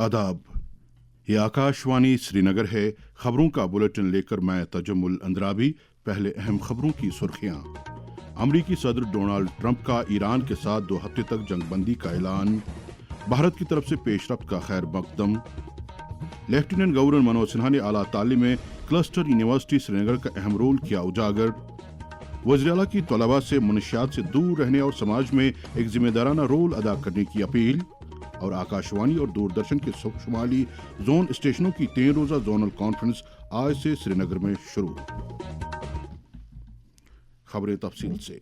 आदाब। ये आकाशवाणी श्रीनगर है। खबरों का बुलेटिन लेकर मैं तजम्मुल अंद्राबी। पहले अहम खबरों की सुर्खियां। अमरीकी सदर डोनाल्ड ट्रंप का ईरान के साथ 2 हफ्ते तक जंगबंदी का ऐलान। भारत की तरफ से पेशरफ्त का खैर मकदम। लेफ्टिनेंट गवर्नर मनोज सिन्हा ने आला तालीम में क्लस्टर यूनिवर्सिटी श्रीनगर का अहम रोल किया उजागर। वज़ीर-ए-आला की तलबा से मनशियात से दूर रहने और समाज में एक जिम्मेदाराना रोल अदा करने की अपील। और आकाशवाणी और दूरदर्शन के शुमाली जोन स्टेशनों की 3 रोजा जोनल कॉन्फ्रेंस आज से श्रीनगर में शुरू। खबरें तफसील से।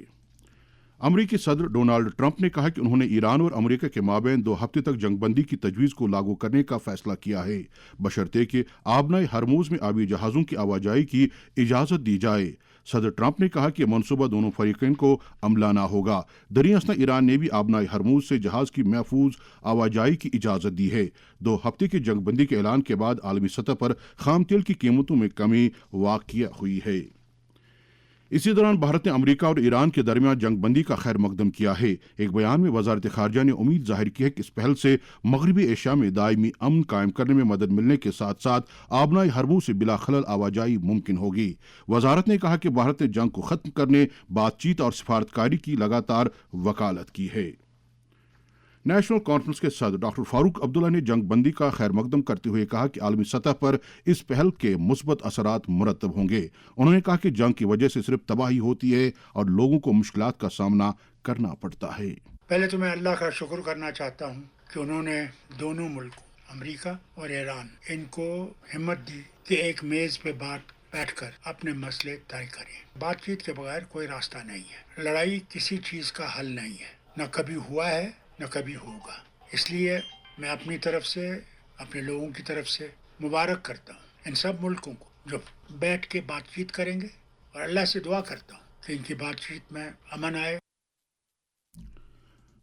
अमरीकी सदर डोनाल्ड ट्रंप ने कहा कि उन्होंने ईरान और अमरीका के माबैन 2 हफ्ते तक जंगबंदी की तजवीज़ को लागू करने का फैसला किया है, बशर्ते कि आबनाए हरमूज में आबी जहाज़ों की आवाजाही की इजाज़त दी जाए। सदर ट्रंप ने कहा कि मंसूबा दोनों फरीकैन को अमलाना होगा। दरियासना ईरान ने भी आबनाए हरमूज से जहाज़ की महफूज आवाजाही की इजाज़त दी है। 2 हफ्ते की जंगबंदी के ऐलान के बाद आलमी सतह पर खाम तेल की कीमतों में कमी वाक़िया हुई है। इसी दौरान भारत ने अमरीका और ईरान के दरमियान जंगबंदी का खैर मकदम किया है। एक बयान में वजारत खारजा ने उम्मीद जाहिर की है कि इस पहल से मगरबी एशिया में दायमी अमन कायम करने में मदद मिलने के साथ साथ आबनाई हरमूज से बिला खलल आवाजाही मुमकिन होगी। वजारत ने कहा कि भारत ने जंग को खत्म करने, बातचीत और सिफारतकारी की लगातार वकालत की है। नेशनल कॉन्फ्रेंस के सदर डॉक्टर फारूक अब्दुल्ला ने जंगबंदी का खैर मकदम करते हुए कहा कि आलमी सतह पर इस पहल के मुस्बत असरात मुरतब होंगे। उन्होंने कहा कि जंग की वजह से सिर्फ तबाही होती है और लोगों को मुश्किलात का सामना करना पड़ता है। पहले तो मैं अल्लाह का शुक्र करना चाहता हूँ कि उन्होंने दोनों मुल्कों अमेरिका और ईरान इनको हिम्मत दी कि एक मेज पे बैठकर अपने मसले तय करें। बातचीत के बगैर कोई रास्ता नहीं है। लड़ाई किसी चीज का हल नहीं है, न कभी हुआ है न कभी होगा। इसलिए मैं अपनी तरफ से, अपने लोगों की तरफ से मुबारक करता हूँ इन सब मुल्कों को जो बैठ के बातचीत करेंगे, और अल्लाह से दुआ करता हूँ कि इनकी बातचीत में अमन आए।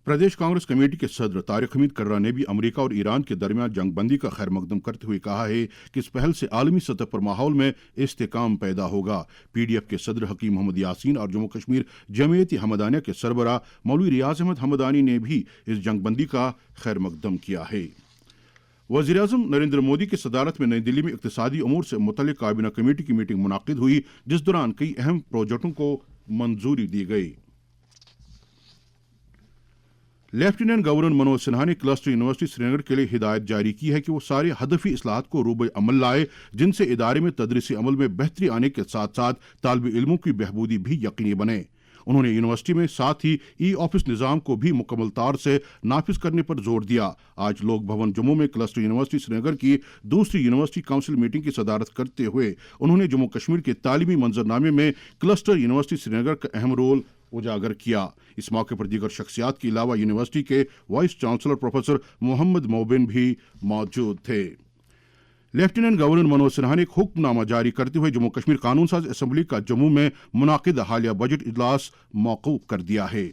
प्रदेश कांग्रेस कमेटी के सदर तारिक हमीद कर्रा ने भी अमेरिका और ईरान के दरमियान जंगबंदी का खैर मकदम करते हुए कहा है कि इस पहल से आलमी सतह पर माहौल में इस्तेकाम पैदा होगा। पीडीएफ के सदर हकीम मोहम्मद यासीन और जम्मू कश्मीर जमीयत हमदानिया के सरबरा मौलवी रियाज अहमद हमदानी ने भी इस जंगबंदी का खैर मकदम किया है। वज़ीर-ए-आज़म नरेंद्र मोदी की सदारत में नई दिल्ली में इक़्तिसादी उमूर से मुतल्लिक़ काबीना कमेटी की मीटिंग मुनाक़िद हुई, जिस दौरान कई अहम प्रोजेक्टों को मंजूरी दी गई। लेफ्टिनेंट गवर्नर मनोज सिन्हा ने क्लस्टर यूनिवर्सिटी श्रीनगर के लिए हिदायत जारी की है कि वो सारे हदफी इस्लाहात को रूबे अमल लाए, जिनसे इदारे में तदरीसी अमल में बेहतरी आने के साथ साथ तालिब इल्मों की बहबूदी भी यकीनी बने। उन्होंने यूनिवर्सिटी में साथ ही ई ऑफिस निज़ाम को भी मुकम्मल तौर से नाफिज करने पर जोर दिया। आज लोक भवन जम्मू में क्लस्टर यूनिवर्सिटी श्रीनगर की दूसरी यूनिवर्सिटी काउंसिल मीटिंग की सदारत करते हुए उन्होंने जम्मू कश्मीर के तालीमी मंजरनामे में क्लस्टर यूनिवर्सिटी श्रीनगर का अहम रोल उजागर किया। इस मौके पर दीगर शख्सियात के अलावा यूनिवर्सिटी के vice chancellor professor Mohammad Mobin भी मौजूद थे। लेफ्टिनेंट गवर्नर मनोज सिन्हा ने एक हुक्मनामा जारी करते हुए जम्मू कश्मीर कानून साज असम्बली का जम्मू में मुनाकिद हालिया बजट इजलास मौकूफ कर दिया है।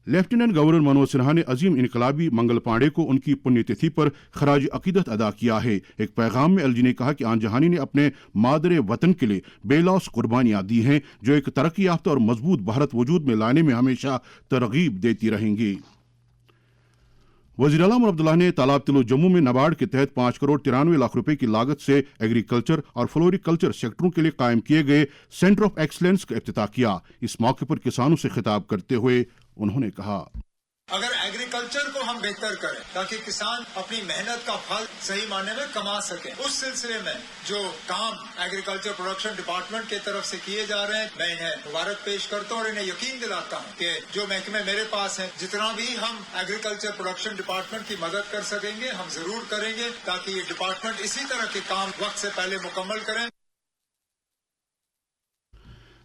लेफ्टिनेंट गवर्नर मनोज सिन्हा ने अजीम इनकलाबी मंगल पांडे को उनकी पुण्यतिथि पर खराज अकीदत अदा किया है। एक पैगाम में एलजी ने कहा कि आन जहानी ने अपने मादरे वतन के लिए बेलौस कुर्बानियां दी हैं, जो एक तरक्की याफ्ता और मजबूत भारत वजूद में लाने में हमेशा तरगीब देती रहेंगी। वज़ीर-ए-आला अब्दुल्ला ने तालाब तिलो जम्मू में नाबार्ड के तहत 5 करोड़ 93 लाख रुपए की लागत से एग्रीकल्चर और फ्लोरिकल्चर सेक्टरों के लिए कायम किए गए सेंटर ऑफ एक्सलेंस का इफ्तिताह किया। इस मौके पर किसानों से खिताब करते हुए उन्होंने कहा, अगर एग्रीकल्चर को हम बेहतर करें ताकि किसान अपनी मेहनत का फल सही मायने में कमा सके, उस सिलसिले में जो काम एग्रीकल्चर प्रोडक्शन डिपार्टमेंट की तरफ से किए जा रहे हैं, मैं इन्हें मुबारक पेश करता हूं और इन्हें यकीन दिलाता हूं कि जो महकमे मेरे पास हैं, जितना भी हम एग्रीकल्चर प्रोडक्शन डिपार्टमेंट की मदद कर सकेंगे हम जरूर करेंगे, ताकि ये डिपार्टमेंट इसी तरह के काम वक्त से पहले मुकम्मल करें।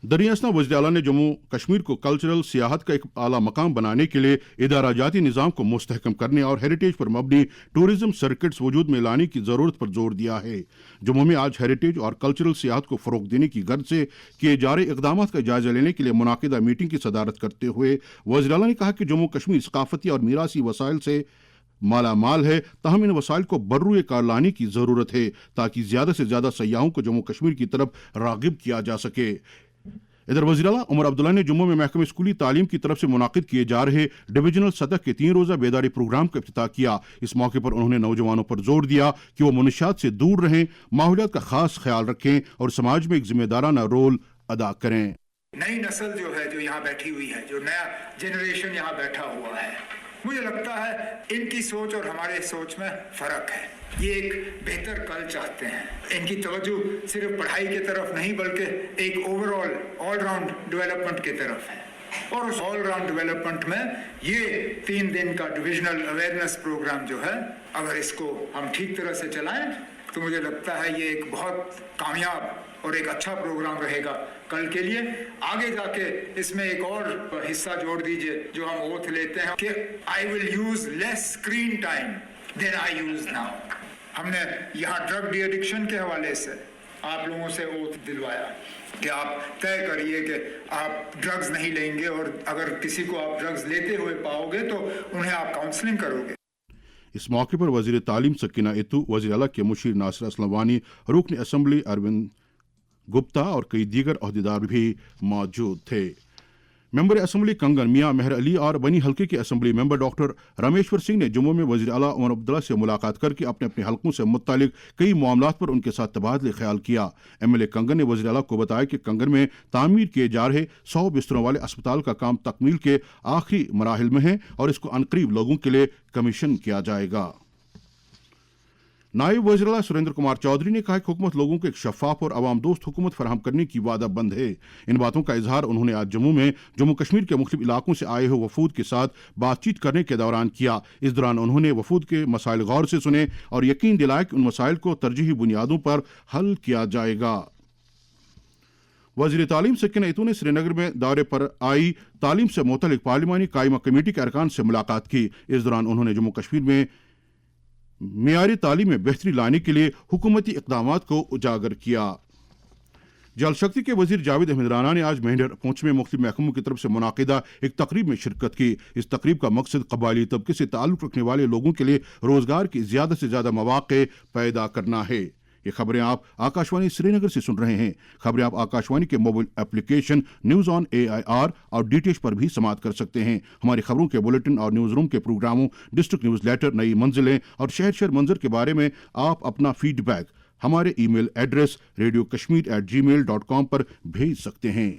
दरियासना वज़ीर-ए-आला ने जम्मू कश्मीर को कल्चरल सियाहत का एक आला मकाम बनाने के लिए इदारा जाती निज़ाम को मुस्तहकम करने और हेरिटेज पर मबनी टूरिज्म सर्किट्स वजूद में लाने की ज़रूरत पर जोर दिया है। जम्मू में आज हेरिटेज और कल्चरल सियाहत को फ़रोग़ देने की गर्ज से किए जा रहे इक़दाम का जायज़ा लेने के लिए मुनाकिदा मीटिंग की सदारत करते हुए वज़ीर-ए-आला ने कहा कि जम्मू कश्मीर सकाफ़ती और मीरासी वसाइल से माला माल है, ताहम इन वसाइल को बर्रुए कार लाने की ज़रूरत है ताकि ज़्यादा से ज़्यादा सयाहों को जम्मू कश्मीर की तरफ राग़िब किया जा सके। इधर वज़ीर आला उमर अब्दुल्ला ने जम्मू में महकमे स्कूली तालीम की तरफ से मुनाकिद किए जा रहे डिविजनल सतह के 3 रोज़ा बेदारी प्रोग्राम का इफ्तिताह किया। इस मौके पर उन्होंने नौजवानों पर जोर दिया कि वो मुनशियात से दूर रहें, माहौलियात का खास ख्याल रखें और समाज में एक जिम्मेदाराना रोल अदा करें। नई नस्ल जो है, जो यहाँ बैठी हुई है, जो नया जनरेशन यहाँ बैठा हुआ है, मुझे लगता है इनकी सोच और हमारे सोच में फर्क है। ये एक बेहतर कल चाहते हैं। इनकी तवज्जो सिर्फ पढ़ाई की तरफ नहीं बल्कि एक ओवरऑल ऑलराउंड डेवलपमेंट की तरफ है। और उस ऑलराउंड डेवलपमेंट में ये 3 दिन का डिविजनल अवेयरनेस प्रोग्राम जो है, अगर इसको हम ठीक तरह से चलाएं तो मुझे लगता है ये एक बहुत कामयाब और एक अच्छा प्रोग्राम रहेगा कल के लिए। आगे जाके इसमें एक और हिस्सा जोड़ दीजिए जो हम ओथ लेते हैं कि I will use less screen time then I use now. हमने यहाँ ड्रग डी एडिक्शन के हवाले से आप लोगों से ओथ दिलवाया कि आप तय करिए कि आप ड्रग्स नहीं लेंगे, और अगर किसी को आप ड्रग्स लेते हुए पाओगे तो उन्हें आप काउंसलिंग करोगे। इस मौके पर वज़ीर तालीम सकीना इतू, वज़ीर आला के मुशीर नासिर असलम वानी, रुकन असम्बली अरविंद गुप्ता और कई दीगर अहदेदार भी मौजूद थे। मेंबर असम्बली कंगन मियां मेहर अली और बनी हल्के के assembly member doctor Rameshwar Singh ने जम्मू में वज़ीर आला उमर अब्दुल्ला से मुलाकात करके अपने अपने हल्कों से मुत्तालिक कई मामलात पर उनके साथ तबादले ख्याल किया। MLA कंगन ने वज़ीर आला को बताया कि कंगन में तामीर किए जा रहे 100 बिस्तरों वाले अस्पताल का काम तकमील के आखिरी मराहिल में है और इसको अनकरीब लोगों के लिए कमीशन किया जाएगा। नायब वज़ीर आला सुरेंद्र कुमार चौधरी ने कहा कि हुकूमत लोगों को एक शफाफ और अवाम दोस्त हुकूमत फराहम करने की वादा बंद है। इन बातों का इजहार उन्होंने आज जम्मू में जम्मू कश्मीर के मुख्तलिफ इलाकों से आए हुए वफूद के साथ बातचीत करने के दौरान किया। इस दौरान उन्होंने वफूद के मसाइल गौर से सुने और यकीन दिलाया कि उन मसाइल को तरजीही बुनियादों पर हल किया जाएगा। वज़ीर तालीम सकीना इतू ने श्रीनगर में दौरे पर आई तालीम से मुतल्लिक पार्लिमानी कायमा कमेटी के अरकान से मुलाकात की। इस दौरान उन्होंने जम्मू कश्मीर में मियारी तालीम में बेहतरी लाने के लिए हुकूमती इक़दामात को उजागर किया। जल शक्ति के वज़ीर जावेद अहमद राना ने आज मेंढर पहुंच में मुख्तलिफ महकमों की तरफ से मुनाकिदा एक तकरीब में शिरकत की। इस तकरीब का मकसद कबायली तबके से ताल्लुक़ रखने वाले लोगों के लिए रोज़गार के ज़्यादा से ज़्यादा मौक़े पैदा करना है। ये खबरें आप आकाशवाणी श्रीनगर से सुन रहे हैं। खबरें आप आकाशवाणी के mobile application news on AIR और DTH पर भी समाअत कर सकते हैं। हमारी खबरों के बुलेटिन और न्यूज़ रूम के प्रोग्रामों, डिस्ट्रिक्ट न्यूज़ लेटर, नई मंजिलें और शहर मंजर के बारे में आप अपना फीडबैक हमारे ईमेल एड्रेस radiokashmir@gmail.com पर भेज सकते हैं।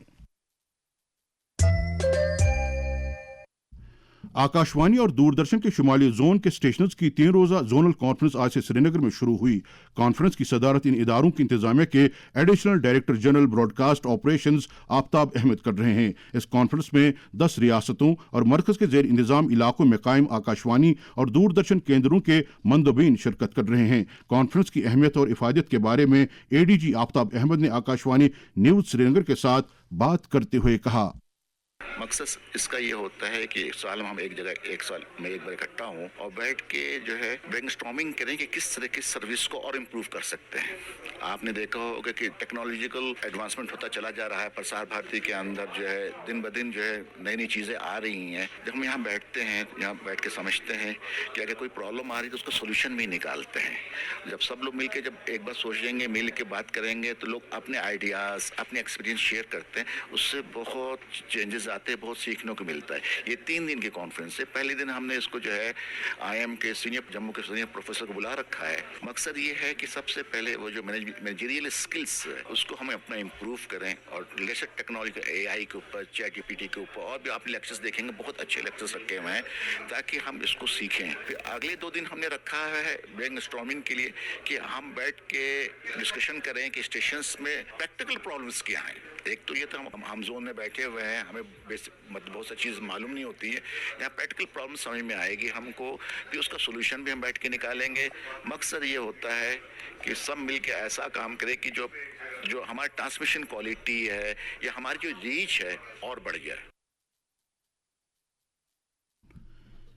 आकाशवाणी और दूरदर्शन के शुमाली जोन के स्टेशनों की 3 रोज़ा जोनल कॉन्फ्रेंस आज से श्रीनगर में शुरू हुई। कॉन्फ्रेंस की सदारत इन इदारों की इंतजामिया के additional director general broadcast operations Aftab Ahmed कर रहे हैं। इस कॉन्फ्रेंस में 10 रियासतों और मरकज के ज़ेर इंतजाम इलाकों में कायम आकाशवाणी और दूरदर्शन केंद्रों के मंदोबीन शिरकत कर रहे हैं। कॉन्फ्रेंस की अहमियत और इफादत के बारे में ADG आफ्ताब अहमद ने आकाशवाणी न्यूज़ श्रीनगर के साथ बात करते हुए कहा। मकसद इसका ये होता है कि साल में हम एक जगह एक साल में एक बार इकट्ठा हों और बैठ के जो है ब्रेनस्टॉर्मिंग करें कि किस तरह की सर्विस को और इम्प्रूव कर सकते हैं। आपने देखा होगा कि टेक्नोलॉजिकल एडवांसमेंट होता चला जा रहा है। प्रसार भारती के अंदर जो है दिन ब दिन जो है नई नई चीज़ें आ रही हैं। जब हम यहाँ बैठते हैं, यहाँ बैठ के समझते हैं कि अगर कोई प्रॉब्लम आ रही है तो उसका सोल्यूशन भी निकालते हैं। जब सब लोग मिल के जब एक बार सोचेंगे, मिल के बात करेंगे तो लोग अपने आइडियाज़, अपने एक्सपीरियंस शेयर करते हैं। उससे बहुत चेंजेस आते हैं, बहुत सीखने को मिलता है। ये 3 दिन की कॉन्फ्रेंस है। पहले दिन हमने इसको जो है IIM के जम्मू के सीनियर प्रोफेसर को बुला रखा है। मकसद ये है कि सबसे पहले वो जो मैनेजरियल स्किल्स है उसको हम अपना इम्प्रूव करें और लेटेस्ट टेक्नोलॉजी AI के ऊपर, ChatGPT के ऊपर और भी आपने लेक्चर्स देखेंगे, बहुत अच्छे लेक्चर्स रखे हुए हैं ताकि हम इसको सीखें। फिर अगले 2 दिन हमने रखा है ब्रेनस्टॉर्मिंग के लिए कि हम बैठ के डिस्कशन करें कि स्टेशंस में प्रैक्टिकल प्रॉब्लम्स क्या हैं। एक तो ये तो हम जोन में बैठे हुए हैं, हमें बहुत सी चीज़ मालूम नहीं होती है। यहाँ प्रैक्टिकल प्रॉब्लम समझ में आएगी हमको, फिर उसका सोल्यूशन भी हम बैठ के निकालेंगे। मकसद ये होता है कि सब मिल के ऐसा काम करें कि जो हमारी ट्रांसमिशन क्वालिटी है या हमारी जो रीच है और बढ़ जाए।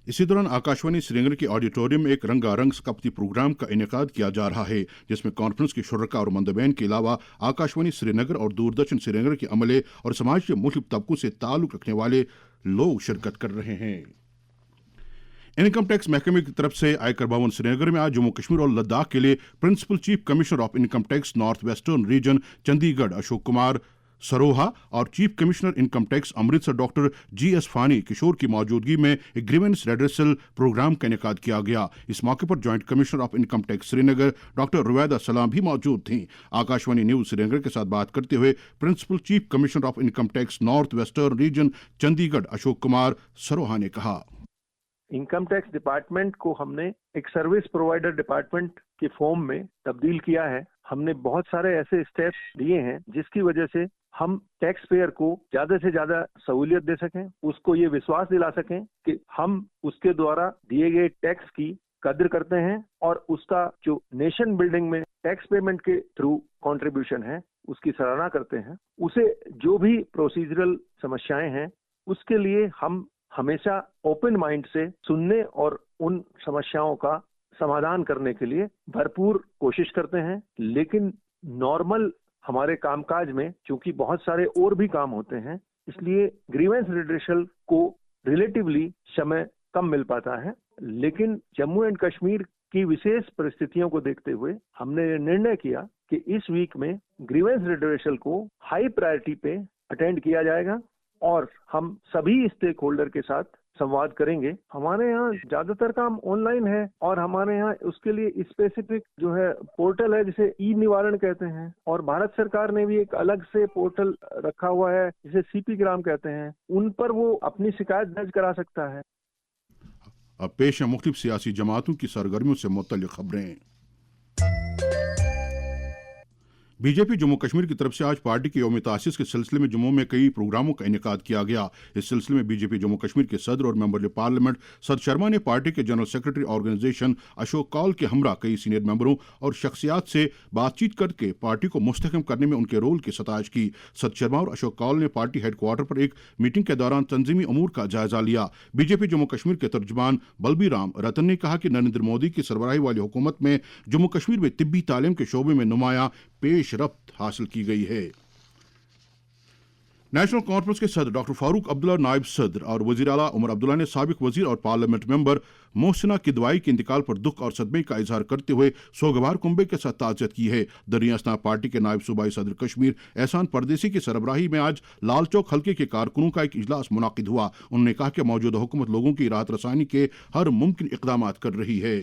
इसी दौरान आकाशवाणी श्रीनगर के ऑडिटोरियम में एक रंगारंग सकाफती प्रोग्राम का इनेकाद किया जा रहा है, जिसमें कॉन्फ्रेंस के शुरका और मंदबैन के अलावा आकाशवाणी श्रीनगर और दूरदर्शन श्रीनगर के अमले और समाज के मुख्तलिफ तबकों से ताल्लुक़ रखने वाले लोग शिरकत कर रहे हैं। इनकम टैक्स महकमे की तरफ से आयकर भवन श्रीनगर में आज जम्मू कश्मीर और लद्दाख के लिए principal chief commissioner of income tax north western region Chandigarh Ashok Kumar Saroha और chief commissioner income tax Amritsar doctor GS Phani किशोर की मौजूदगी में एक ग्रीवेंस रेड्रेसल प्रोग्राम का इनेकाद किया गया। इस मौके पर joint commissioner of income tax Srinagar doctor Ruwaida Salam भी मौजूद थीं। आकाशवाणी न्यूज श्रीनगर के साथ बात करते हुए principal chief commissioner of income tax north western region Chandigarh Ashok Kumar Saroha ने कहा, इनकम टैक्स डिपार्टमेंट को हमने एक सर्विस प्रोवाइडर डिपार्टमेंट के फॉर्म में तब्दील किया है। हमने बहुत सारे ऐसे स्टेप्स लिए हैं जिसकी वजह से हम टैक्स पेयर को ज्यादा से ज्यादा सहूलियत दे सकें, उसको ये विश्वास दिला सकें कि हम उसके द्वारा दिए गए टैक्स की कद्र करते हैं और उसका जो नेशन बिल्डिंग में टैक्स पेमेंट के थ्रू कंट्रीब्यूशन है उसकी सराहना करते हैं। उसे जो भी प्रोसीजरल समस्याएं हैं उसके लिए हम हमेशा ओपन माइंड से सुनने और उन समस्याओं का समाधान करने के लिए भरपूर कोशिश करते हैं। लेकिन नॉर्मल हमारे कामकाज में चूंकि बहुत सारे और भी काम होते हैं, इसलिए ग्रीवेंस रिड्रेसल को रिलेटिवली समय कम मिल पाता है। लेकिन जम्मू एंड कश्मीर की विशेष परिस्थितियों को देखते हुए हमने निर्णय किया कि इस वीक में ग्रीवेंस रिड्रेसल को हाई प्रायोरिटी पे अटेंड किया जाएगा और हम सभी स्टेक होल्डर के साथ संवाद करेंगे। हमारे यहाँ ज्यादातर काम ऑनलाइन है और हमारे यहाँ उसके लिए स्पेसिफिक जो है पोर्टल है जिसे ई निवारण कहते हैं, और भारत सरकार ने भी एक अलग से पोर्टल रखा हुआ है जिसे CP ग्राम कहते हैं, उन पर वो अपनी शिकायत दर्ज करा सकता है। अब पेश है मुख्तलिफ सियासी जमातों की सरगर्मियों से मुतल्लिक खबरें। बीजेपी जम्मू कश्मीर की तरफ से आज पार्टी के यौम तासीस के सिलसिले में जम्मू में कई प्रोग्रामों का इनेकाद किया गया। इस सिलसिले में बीजेपी जम्मू कश्मीर के सदर और मेंबर पार्लियामेंट सद शर्मा ने पार्टी के general secretary organisation Ashok Kaul के हमरा कई सीनियर मेंबरों और शख्सियात से बातचीत करके पार्टी को मुस्तहकम करने में उनके रोल की सताइश की। सद शर्मा और अशोक कौल ने पार्टी हेडक्वार्टर पर एक मीटिंग के दौरान तंजीमी अमूर का जायजा लिया। बीजेपी जम्मू कश्मीर के तर्जुमान बलबी राम रतन ने कहा कि नरेंद्र मोदी की सरबराही वाली हुकूमत में जम्मू कश्मीर में तिब्बी तालीम के शोबे में नुमाया पेश रफ्त हासिल की गई है। नेशनल कॉन्फ्रेंस के सदर डॉक्टर फारूक अब्दुल्ला नायब सदर और वजीर आला उमर अब्दुल्ला ने साबिक वजीर और पार्लियामेंट मेंबर मोहसिना किदवाई के इंतकाल पर दुख और सदमे का इजहार करते हुए सोगवार कुंबे के साथ ताज़ियत की है। दरिया असना पार्टी के नायब सूबाई सदर कश्मीर एहसान परदेसी की सरबराही में आज लाल चौक हल्के के कारकुनों का एक इजलास मुनाकिद हुआ। उन्होंने कहा कि मौजूदा हुकूमत लोगों की राहत रसानी के हर मुमकिन इकदाम कर रही है।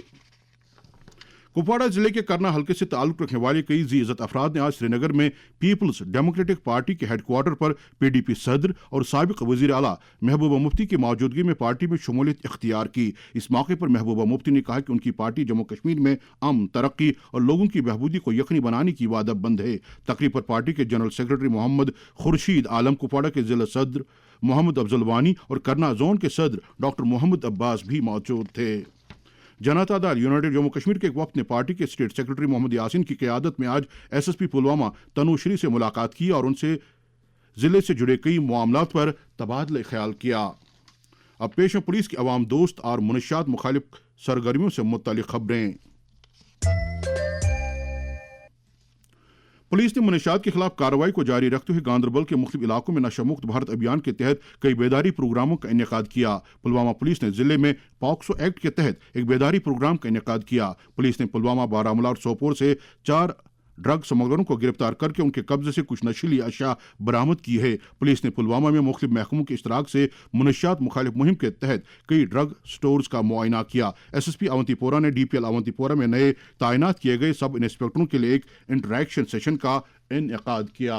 कुपवाड़ा जिले के करना हल्के से ताल्लुक रखने वाले कई इज्जत अफराद ने आज श्रीनगर में पीपल्स डेमोक्रेटिक पार्टी के हेडक्वार्टर पर PDP सदर और साबिक वजीर आला महबूबा मुफ्ती की मौजूदगी में पार्टी में शमूलियत इख्तियार की। इस मौके पर महबूबा मुफ्ती ने कहा कि उनकी पार्टी जम्मू कश्मीर में अमन, तरक्की और लोगों की बहबूदी को यकीनी बनाने की वादाबंद है। तकरीब पर पार्टी के जनरल सेक्रेटरी मोहम्मद खुर्शीद आलम, कुपवाड़ा के जिला सदर मोहम्मद अफजल वानी और करना जोन के सदर डॉक्टर मोहम्मद अब्बास भी मौजूद थे। जनता दल यूनाइटेड जम्मू कश्मीर के एक वक्त ने पार्टी के स्टेट सेक्रेटरी मोहम्मद यासीन की क़यादत में आज SSP पुलवामा तनुश्री से मुलाकात की और उनसे जिले से जुड़े कई मामलात पर तबादला ख्याल किया। अब पेश है पुलिस की अवाम दोस्त और मुनशियात मुखालिफ सरगर्मियों से मुतल्लिक खबरें। पुलिस ने मुनशियात के खिलाफ कार्रवाई को जारी रखते हुए गांदरबल के मुख्तलिफ इलाकों में नशा मुक्त भारत अभियान के तहत कई बेदारी प्रोग्रामों का इनेकाद किया। पुलवामा पुलिस ने जिले में पॉक्सो एक्ट के तहत एक बेदारी प्रोग्राम का इनेकाद किया। पुलिस ने पुलवामा, बारामूला और सोपोर से 4 ड्रग स्मगलरों को गिरफ्तार करके उनके कब्जे से कुछ नशीली अशिया बरामद की है। पुलिस ने पुलवामा में मुख्तलिफ महकमों के इश्तराक से मुनशियात मुखालिफ मुहिम के तहत कई ड्रग स्टोर्स का मुआयना किया। SSP अवंतीपोरा ने DPL अवंतीपोरा में नए तैनात किए गए सब इंस्पेक्टरों के लिए एक इंटरेक्शन सेशन का इनेकाद किया।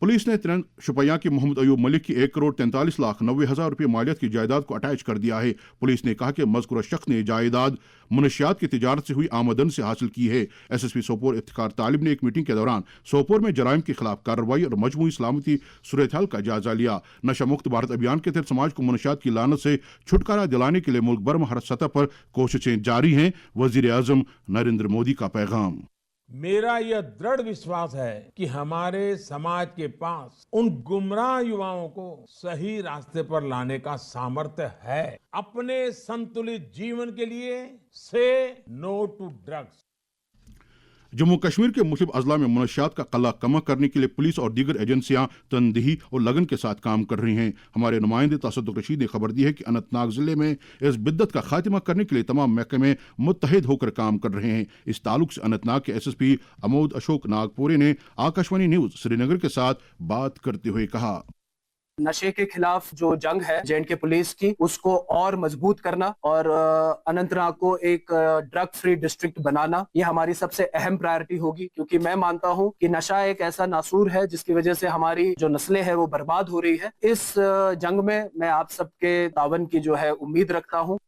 पुलिस ने तिरंग शुपैया के मोहम्मद अयूब मलिक की 1,43,90,000 रुपये मालियत की जायदाद को अटैच कर दिया है। पुलिस ने कहा कि मज़कूरा शख्स ने जायदाद मुनशियात की तिजारत से हुई आमदन से हासिल की है। SSP सोपोर इफ्तिखार तालिब ने एक मीटिंग के दौरान सोपोर में जराइम के खिलाफ कार्रवाई और मजमूई सलामती सूरत-ए-हाल का जायजा लिया। नशा मुक्त भारत अभियान के तहत समाज को मुनशियात की लानत से छुटकारा दिलाने के लिए मुल्क भर में हर सतह पर कोशिशें जारी हैं। वजीर आज़म नरेंद्र मोदी का पैगाम। मेरा यह दृढ़ विश्वास है कि हमारे समाज के पास उन गुमराह युवाओं को सही रास्ते पर लाने का सामर्थ्य है। अपने संतुलित जीवन के लिए से no to drugs. Jammu Kashmir के मुख्तलिफ अजला में मनशियात का कल्ला कमा करने के लिए पुलिस और दीगर एजेंसियां तनदेही और लगन के साथ काम कर रही हैं। हमारे नुमाइंदे तसद्दुक रशीद ने खबर दी है कि अनंतनाग जिले में इस बिद्दत का खात्मा करने के लिए तमाम महकमे मुत्तहिद होकर काम कर रहे हैं। इस ताल्लुक से अनंतनाग के SSP अमोद अशोक नागपुरे ने आकाशवाणी न्यूज श्रीनगर के साथ बात करते हुए कहा, नशे के खिलाफ जो जंग है J&K पुलिस की, उसको और मजबूत करना और अनंतनाग को एक ड्रग फ्री डिस्ट्रिक्ट बनाना, ये हमारी सबसे अहम प्रायोरिटी होगी। क्योंकि मैं मानता हूं कि नशा एक ऐसा नासूर है जिसकी वजह से हमारी जो नस्लें हैं वो बर्बाद हो रही है। इस जंग में मैं आप सबके तावन की जो है उम्मीद रखता हूं।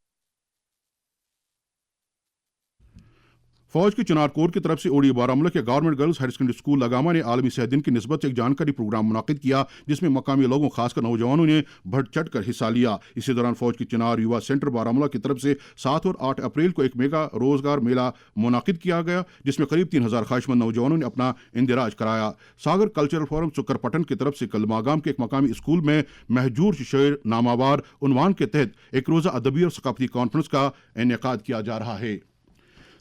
फौज की चिनार कोर की तरफ से ओडी बारामूला के government girls higher secondary school Lagama ने आलमी सेहत दिन की निस्बत से एक जानकारी प्रोग्राम मुनाकिद किया, जिसमें मकामी लोगों खासकर नौजवानों ने बढ़ चढ़ कर हिस्सा लिया। इसी दौरान फौज की चिनार युवा सेंटर बारामूला की तरफ से 7 और 8 अप्रैल को एक मेगा रोजगार मेला मुनाकिद किया गया, जिसमें करीब 3000 ख्वाहिशमंद नौजवानों ने अपना इंदिराज कराया। सागर कल्चरल फोरम सुकरपटन की तरफ से कल मागाम के एक मकामी स्कूल में महजूर शेर नामावार उन्वान के तहत एक रोजा अदबी और सकाफती कॉन्फ्रेंस का इनेकाद किया जा रहा है।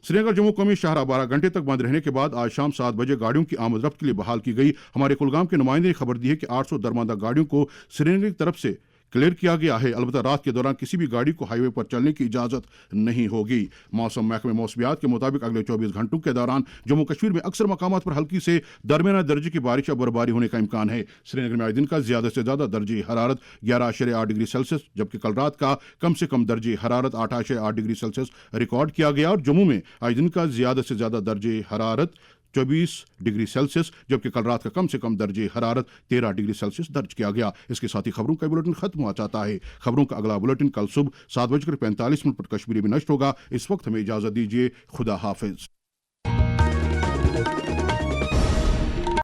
श्रीनगर जम्मू कौमी शाहराह 12 घंटे तक बंद रहने के बाद आज शाम 7 बजे गाड़ियों की आमद रफ्त के लिए बहाल की गई। हमारे कुलगाम के नुमाइंदे ने खबर दी है कि 800 दरमांदा गाड़ियों को श्रीनगर की तरफ से क्लियर किया गया है। अलबत्ता रात के दौरान किसी भी गाड़ी को हाईवे पर चलने की इजाजत नहीं होगी। मौसम महकमे मौसमियात के मुताबिक अगले 24 घंटों के दौरान जम्मू कश्मीर में अक्सर मकामात पर हल्की से दरमियाना दर्जे की बारिश या बर्फबारी होने का इम्कान है। श्रीनगर में आज दिन का ज्यादा से ज्यादा दर्जे हरारत 11.8 डिग्री सेल्सियस, जबकि कल रात का कम से कम दर्जे हरारत 8.8 डिग्री सेल्सियस रिकॉर्ड किया गया। और जम्मू में आज दिन का ज्यादा से ज्यादा दर्जे हरारत 24 डिग्री सेल्सियस, जबकि कल रात का कम से कम दर्जे हरारत 13 डिग्री सेल्सियस दर्ज किया गया। इसके साथ ही खबरों का बुलेटिन खत्म हुआ चाहता है। खबरों का अगला बुलेटिन कल सुबह 7:45 पर कश्मीरी में नष्ट होगा। इस वक्त हमें इजाजत दीजिए। खुदा हाफिज।